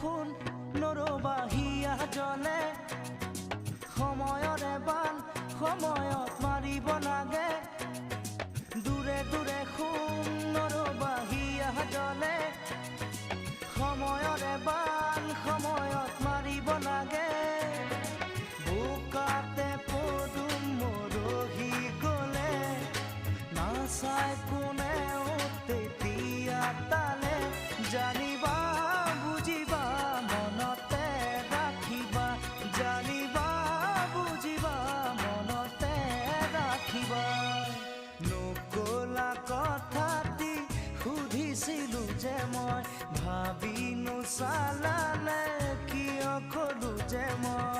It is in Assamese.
দেখোন নৰবাহিয়া জ্বলে সময়ৰে বান সময়ত মাৰিব লাগে দূৰে দূৰে শুন নৰবাহিয়া জ্বলে সময়ৰে বান সময়ত মাৰিব লাগে বোকাতে পদুম মৰহি গ'লে নাচাই কোনেও তেতিয়া তালে জানিবা বুজিবা মনতে ৰাখিবা জানিবা বুজিবা মনতে ৰাখিবা নকলা কথাটি সুধিছিলো যে মই ভাবি নোচালালে কিয় কলো যে মই